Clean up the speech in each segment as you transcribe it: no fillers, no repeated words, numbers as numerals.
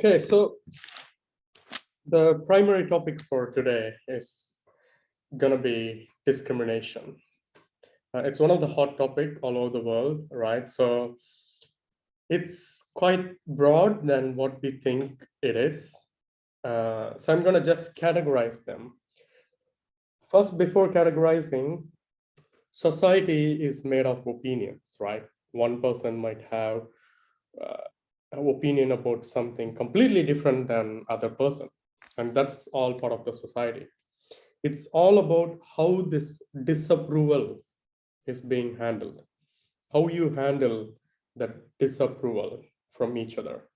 Okay, so the primary topic for today is gonna be discrimination. It's one of the hot topic all over the world, right? So it's quite broad than what we think it is. So I'm gonna just categorize them. First, before categorizing, society is made of opinions, right? One person might have an opinion about something completely different than other person, and that's all part of the society. It's all about how this disapproval is being handled, how you handle that disapproval from each other,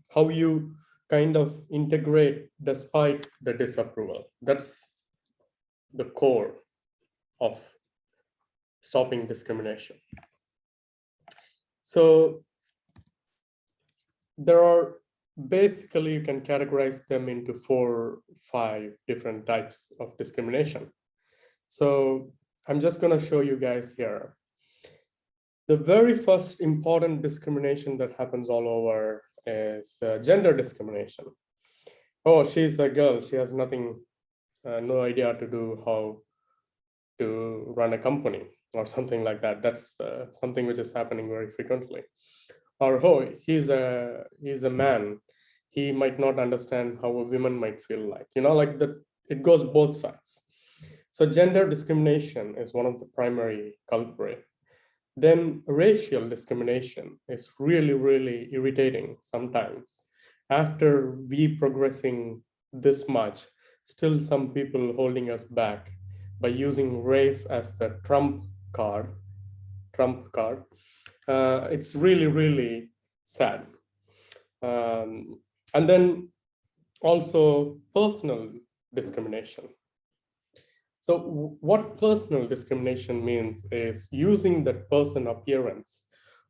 how you kind of integrate despite the disapproval. That's the core of stopping discrimination. So there are basically, you can categorize them into 4-5 different types of discrimination. So I'm just going to show you guys here. The very first important discrimination that happens all over is gender discrimination. Oh, she's a girl, she has nothing, no idea to do how to run a company or something like that. That's something which is happening very frequently. Or oh, he's a man, he might not understand how a woman might feel like, like that. It goes both sides. So gender discrimination is one of the primary culprit. Then racial discrimination is really, really irritating sometimes. After we progressing this much, still some people holding us back by using race as the trump card. It's really, really sad. And then also personal discrimination. So what personal discrimination means is using that person appearance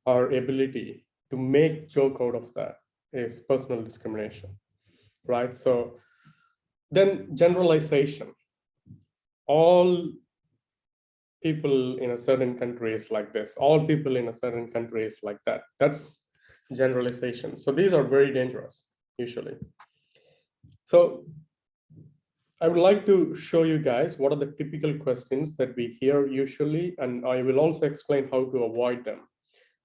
or ability to make joke out of that is personal discrimination, right? So then generalization. All people in a certain country is like this. All people in a certain country is like that. That's generalization. So these are very dangerous usually. So I would like to show you guys what are the typical questions that we hear usually, and I will also explain how to avoid them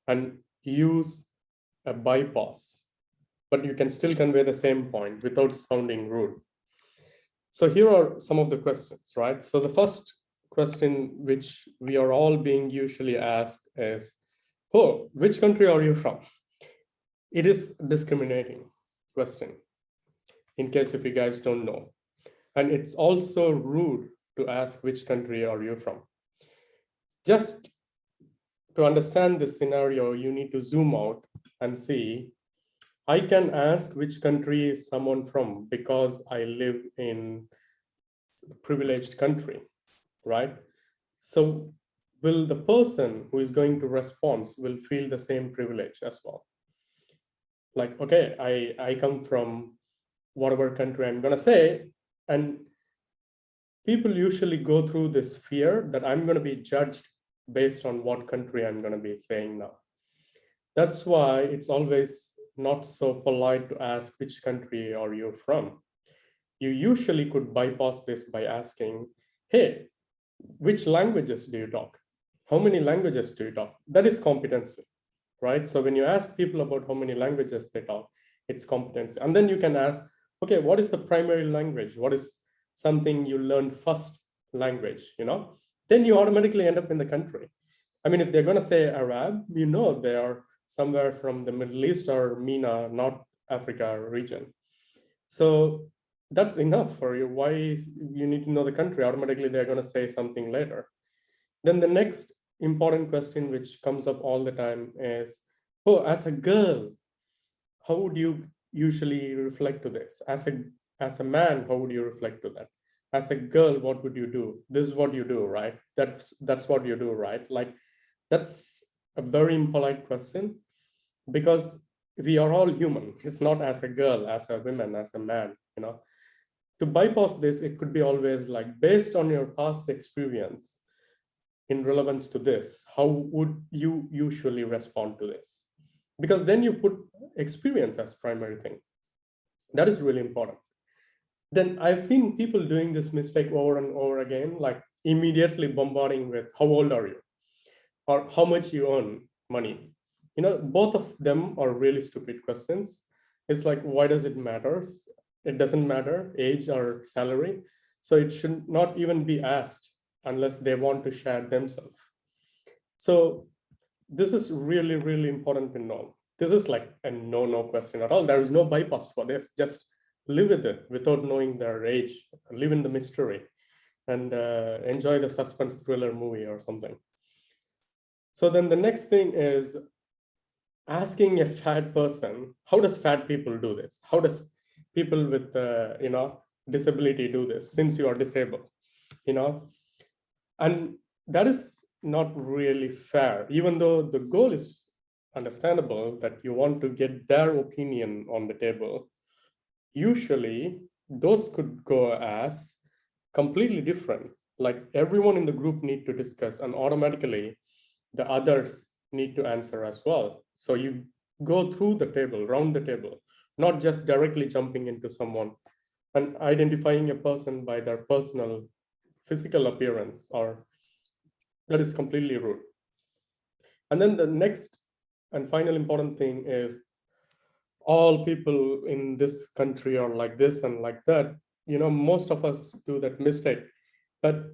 and use a bypass, but you can still convey the same point without sounding rude. So here are some of the questions, right? So the first question which we are all being usually asked is, oh, which country are you from? It is a discriminating question, in case if you guys don't know. And it's also rude to ask which country are you from. Just to understand this scenario, you need to zoom out and see, I can ask which country is someone from because I live in a privileged country, right? So will the person who is going to respond will feel the same privilege as well? Like, okay, I come from whatever country I'm gonna say, and people usually go through this fear that I'm going to be judged based on what country I'm going to be saying now. That's why it's always not so polite to ask which country are you from. You usually could bypass this by asking, hey, which languages do you talk? How many languages do you talk? That is competency, right? So when you ask people about how many languages they talk, it's competency. And then you can ask, okay, what is the primary language? What is something you learned first language, then you automatically end up in the country. I mean, if they're going to say Arab, they are somewhere from the Middle East or MENA, North Africa region. So that's enough for you. Why you need to know the country? Automatically, they're going to say something later. Then the next important question which comes up all the time is, oh, as a girl, how would you usually reflect to this? As a man, how would you reflect to that? As a girl, what would you do? This is what you do, right? That's what you do, right? Like, that's a very impolite question, because we are all human. It's not as a girl, as a woman, as a man, To bypass this, it could be always like, based on your past experience in relevance to this, how would you usually respond to this? Because then you put experience as primary thing. That is really important. Then I've seen people doing this mistake over and over again, like immediately bombarding with how old are you or how much you earn money. Both of them are really stupid questions. It's like, why does it matter? It doesn't matter, age or salary. So it should not even be asked unless they want to share themselves. So this is really, really important to know. This is like a no question at all. There is no bypass for this. Just live with it without knowing their age, live in the mystery, and enjoy the suspense thriller movie or something. So then the next thing is asking a fat person, how does fat people do this? How does people with disability do this since you are disabled? And that is not really fair, even though the goal is understandable that you want to get their opinion on the table. Usually those could go as completely different, like everyone in the group need to discuss and automatically the others need to answer as well. So you go through the table, round the table, not just directly jumping into someone and identifying a person by their personal physical appearance, or that is completely rude. And then the next and final important thing is all people in this country are like this and like that. Most of us do that mistake, but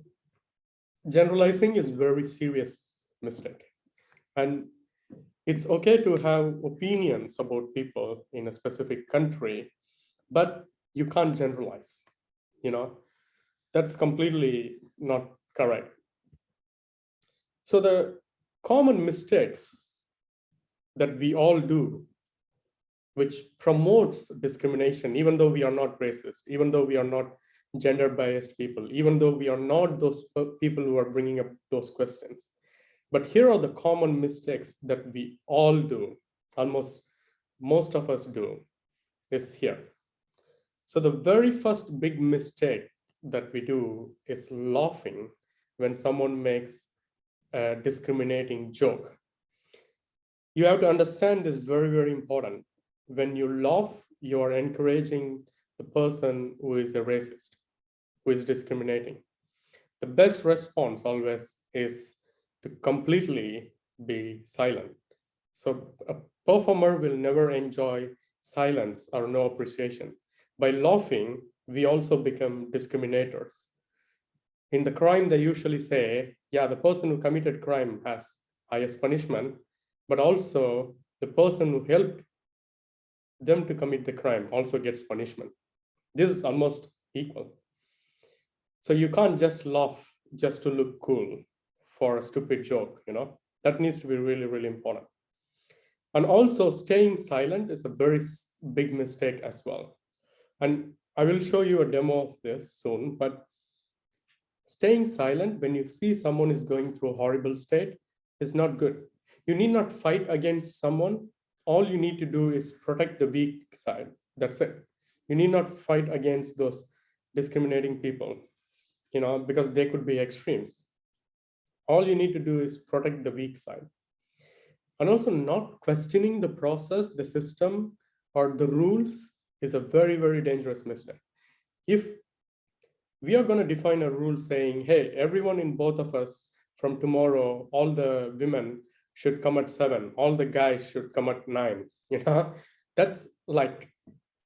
generalizing is very serious mistake. And it's okay to have opinions about people in a specific country, but you can't generalize. That's completely not correct. So the common mistakes that we all do, which promotes discrimination, even though we are not racist, even though we are not gender biased people, even though we are not those people who are bringing up those questions. But here are the common mistakes that we all do, almost most of us do, is here. So the very first big mistake that we do is laughing when someone makes a discriminating joke. You have to understand this very, very important. When you laugh, you are encouraging the person who is a racist, who is discriminating. The best response always is to completely be silent. So a performer will never enjoy silence or no appreciation. By laughing, we also become discriminators. In the crime, they usually say, yeah, the person who committed crime has highest punishment, but also the person who helped them to commit the crime also gets punishment. This is almost equal. So you can't just laugh just to look cool for a stupid joke, that needs to be really, really important. And also staying silent is a very big mistake as well. And I will show you a demo of this soon, but staying silent when you see someone is going through a horrible state is not good. You need not fight against someone. All you need to do is protect the weak side. That's it. You need not fight against those discriminating people, because they could be extremes. All you need to do is protect the weak side. And also not questioning the process, the system, or the rules is a very, very dangerous mistake. If we are going to define a rule saying, hey, everyone in both of us from tomorrow, all the women should come at 7, all the guys should come at 9, that's like,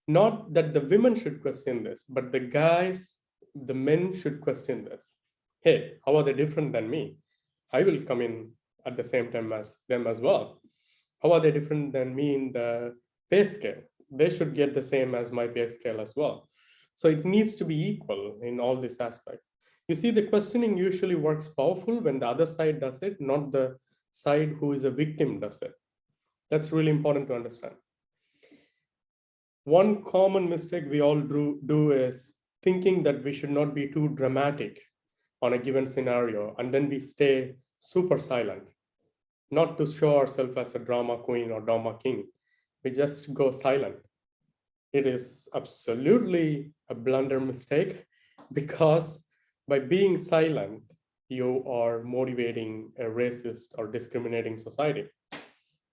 not that the women should question this, but the men should question this. Hey, how are they different than me? I will come in at the same time as them as well. How are they different than me in the pay scale? They should get the same as my pay scale as well. So it needs to be equal in all this aspect. You see, the questioning usually works powerful when the other side does it, not the side who is a victim does it. That's really important to understand. One common mistake we all do is thinking that we should not be too dramatic on a given scenario, and then we stay super silent, not to show ourselves as a drama queen or drama king. We just go silent. It is absolutely a blunder mistake, because by being silent, you are motivating a racist or discriminating society.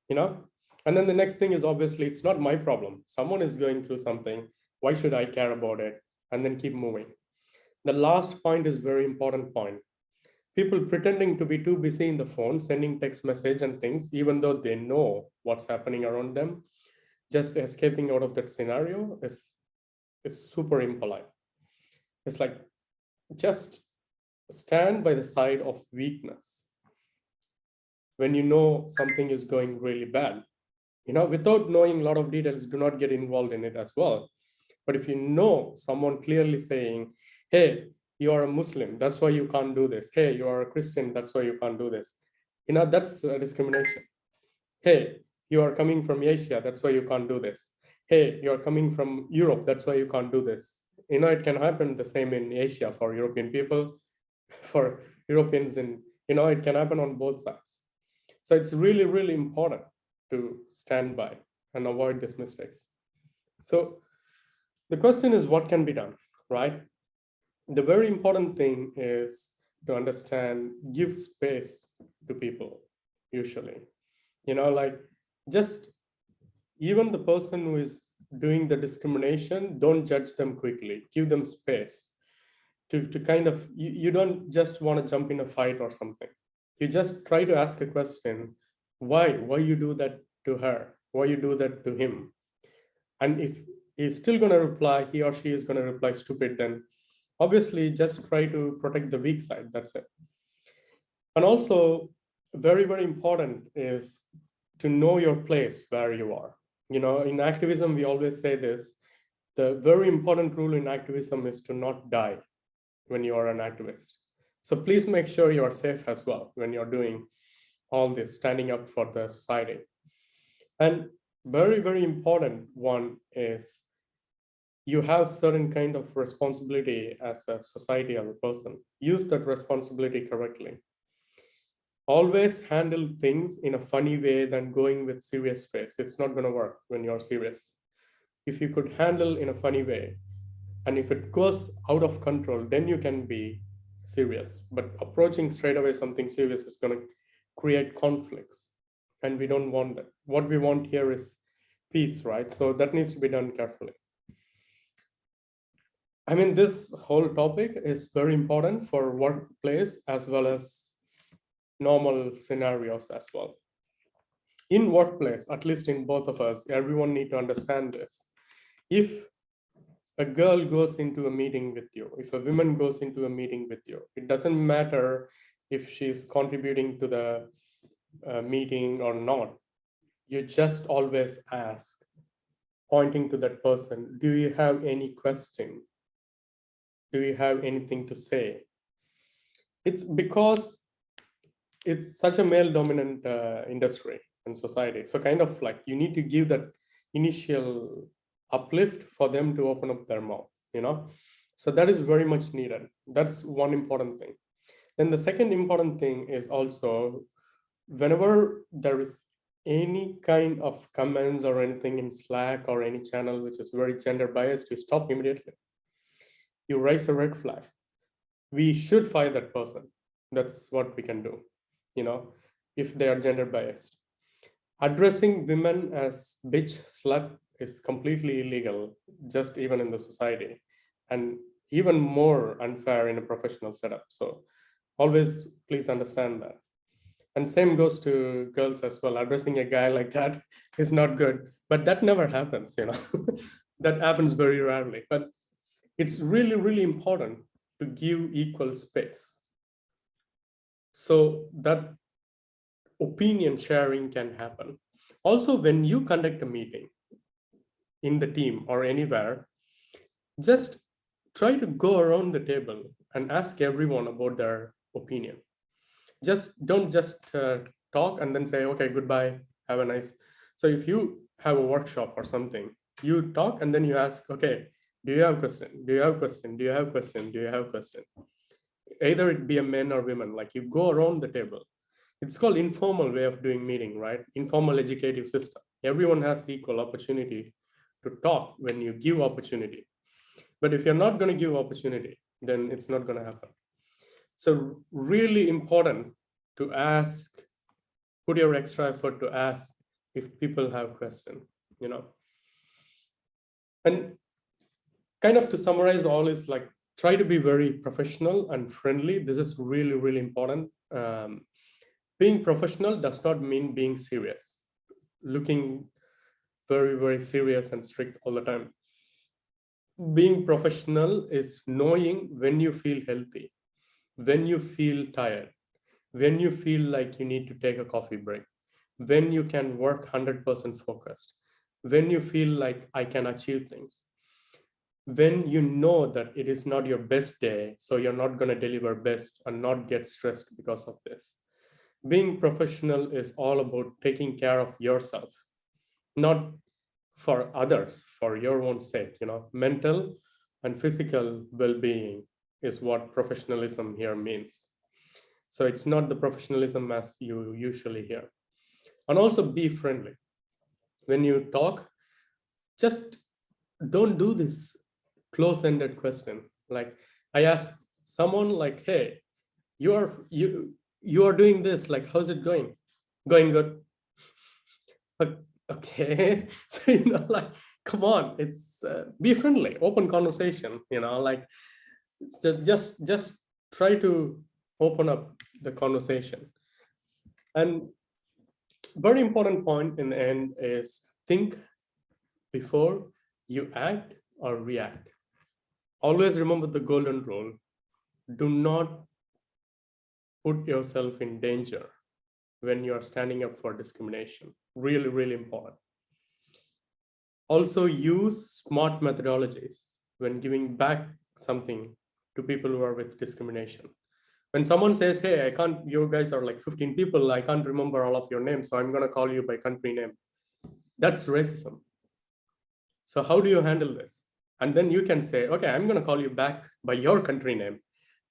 And then the next thing is, obviously, it's not my problem. Someone is going through something. Why should I care about it? And then keep moving. The last point is very important point. People pretending to be too busy in the phone, sending text message and things, even though they know what's happening around them, just escaping out of that scenario is super impolite. It's like, just stand by the side of weakness when you know something is going really bad. Without knowing a lot of details, do not get involved in it as well. But if you know someone clearly saying, hey, you are a Muslim, that's why you can't do this. Hey, you are a Christian, that's why you can't do this. That's discrimination. Hey, you are coming from Asia, that's why you can't do this. Hey, you are coming from Europe, that's why you can't do this. It can happen the same in Asia for European people, for Europeans, and it can happen on both sides. So it's really, really important to stand by and avoid these mistakes. So the question is, what can be done, right? The very important thing is to understand, give space to people, usually. Like, just even the person who is doing the discrimination, don't judge them quickly, give them space to kind of, you don't just want to jump in a fight or something. You just try to ask a question, why you do that to her? Why you do that to him? And if he's still going to reply, he or she is going to reply stupid, then obviously just try to protect the weak side. That's it. And also, very, very important is to know your place where you are. In activism, we always say this. The very important rule in activism is to not die when you are an activist. So please make sure you are safe as well when you're doing all this, standing up for the society. And very, very important one is, you have certain kind of responsibility as a society, as a person. Use that responsibility correctly. Always handle things in a funny way than going with serious face. It's not going to work when you're serious. If you could handle in a funny way, and if it goes out of control, then you can be serious. But approaching straight away something serious is going to create conflicts, and we don't want that. What we want here is peace, right? So that needs to be done carefully. I mean, this whole topic is very important for workplace as well as normal scenarios as well. In workplace, at least in both of us, everyone need to understand this. If a girl goes into a meeting with you, if a woman goes into a meeting with you, it doesn't matter if she's contributing to the meeting or not. You just always ask, pointing to that person, do you have any question? Do you have anything to say? It's because it's such a male dominant industry and society. So kind of like, you need to give that initial uplift for them to open up their mouth, So that is very much needed. That's one important thing. Then the second important thing is also, whenever there is any kind of comments or anything in Slack or any channel which is very gender biased, you stop immediately. You raise a red flag. We should fire that person. That's what we can do, if they are gender biased. Addressing women as bitch, slut is completely illegal, just even in the society, and even more unfair in a professional setup. So always please understand that. And same goes to girls as well. Addressing a guy like that is not good, but that never happens, That happens very rarely. But it's really, really important to give equal space so that opinion sharing can happen. Also, when you conduct a meeting in the team or anywhere, just try to go around the table and ask everyone about their opinion. Don't just talk and then say, okay, goodbye, have a nice. So if you have a workshop or something, you talk and then you ask, okay, do you have a question? Do you have a question? Do you have a question? Do you have a question? Either it be a men or women, like you go around the table. It's called informal way of doing meeting, right? Informal educative system. Everyone has equal opportunity to talk when you give opportunity. But if you're not going to give opportunity, then it's not going to happen. So really important to ask, put your extra effort to ask if people have questions, And kind of to summarize all is like, try to be very professional and friendly. This is really, really important. Being professional does not mean being serious, looking very, very serious and strict all the time. Being professional is knowing when you feel healthy, when you feel tired, when you feel like you need to take a coffee break, when you can work 100% focused, when you feel like I can achieve things, when you know that it is not your best day, so you're not going to deliver best and not get stressed because of this. Being professional is all about taking care of yourself, not for others, for your own sake. Mental and physical well-being is what professionalism here means. So it's not the professionalism as you usually hear. And also be friendly. When you talk, just don't do this close-ended question. Like I ask someone like, hey, you are doing this, like, how's it going? Going good. Okay. So, like, come on, it's be friendly, open conversation, like it's just try to open up the conversation. And very important point in the end is think before you act or react. Always remember the golden rule. Do not put yourself in danger when you are standing up for discrimination. Really, really important. Also use smart methodologies when giving back something to people who are with discrimination. When someone says, hey, you guys are like 15 people, I can't remember all of your names, so I'm going to call you by country name. That's racism. So how do you handle this? And then you can say, okay, I'm going to call you back by your country name.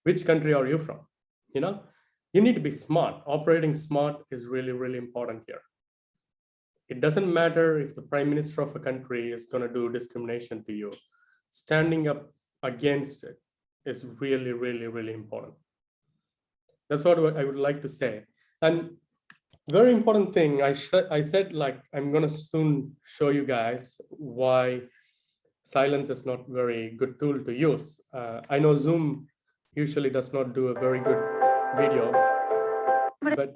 Which country are you from? You need to be smart. Operating smart is really, really important here. It doesn't matter if the prime minister of a country is going to do discrimination to you. Standing up against it is really, really, really important. That's what I would like to say. And very important thing, I said, like, I'm going to soon show you guys why silence is not very good tool to use. I know Zoom usually does not do a very good video, but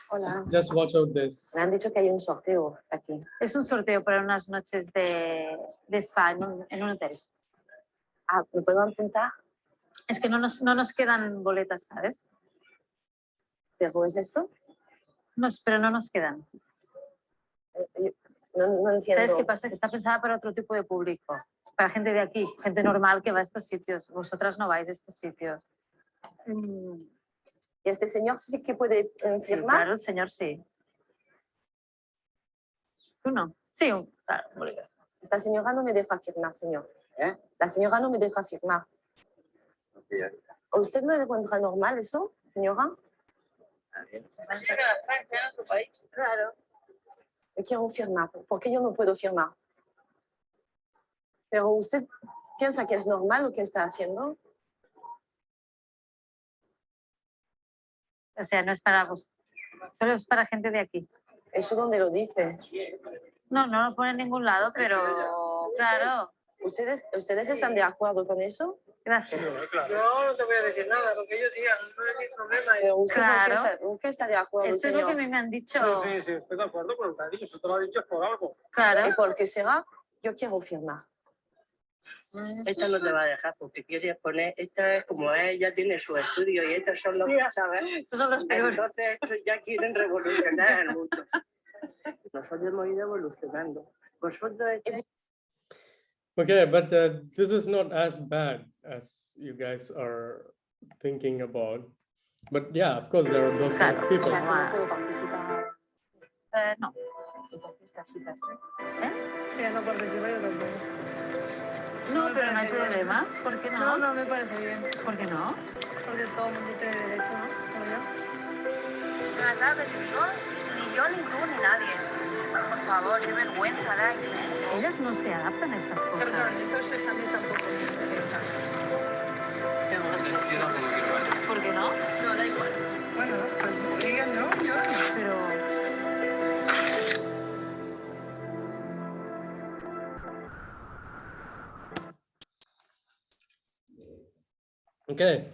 Hola. just watch out this. Me han dicho que hay un sorteo aquí. Es un sorteo para unas noches de spa en un hotel. Ah, ¿me puedo apuntar? Es que no nos quedan boletas, ¿sabes? ¿Pero es esto? Pero no nos quedan. No entiendo. ¿Sabes qué pasa? Que está pensada para otro tipo de público. Para gente de aquí, gente normal que va a estos sitios. Vosotras no vais a estos sitios. ¿Y este señor sí que puede Sí, firmar? claro, el señor sí. ¿Tú no? Sí, claro, un bolígrafo. Esta señora no me deja firmar, señor. La señora no me deja firmar. ¿Usted no encuentra normal eso, señora? Claro. Yo quiero firmar. ¿Por qué yo no puedo firmar? ¿Pero usted piensa que es normal lo que está haciendo? O sea, no es para vos. Solo es para gente de aquí. ¿Eso dónde lo dice? No lo pone en ningún lado, pero claro. ¿Ustedes están de acuerdo con eso? Gracias. Yo no te voy a decir nada, lo que ellos digan, no es mi problema. Pero usted, Claro. ¿por qué está de acuerdo, Esto es lo señor? que me han dicho. Sí, estoy de acuerdo con lo que ha dicho, eso te lo ha dicho por algo. Claro. ¿Y por qué será? Yo quiero firmar. Esta no te va a dejar porque quieres poner, esta es como ella tiene su estudio y estos son los que saben. Estos son los peores. Entonces estos ya quieren revolucionar el mundo. Nosotros hemos ido evolucionando. Vosotros Okay, but this is not as bad as you guys are thinking about. But yeah, of course, there are those kind of people. No puedo participar. No. Estas citas. Sí, no participar yo tampoco. No, pero no hay problema. ¿Por qué no? No me parece bien, ¿Por qué no? porque todo el mundo tiene derecho, ¿no? No sabes, ni yo, ni tú, ni nadie. Por favor, qué vergüenza dais. Ellos no se adaptan a estas Perdón, cosas. entonces a mí tampoco me interesa. ¿Por qué no? No, da igual. Bueno, pues digan no, yo no. Pero Okay,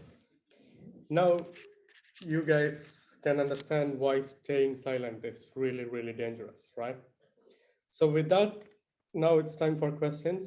now you guys can understand why staying silent is really, really dangerous, right? So with that, now it's time for questions.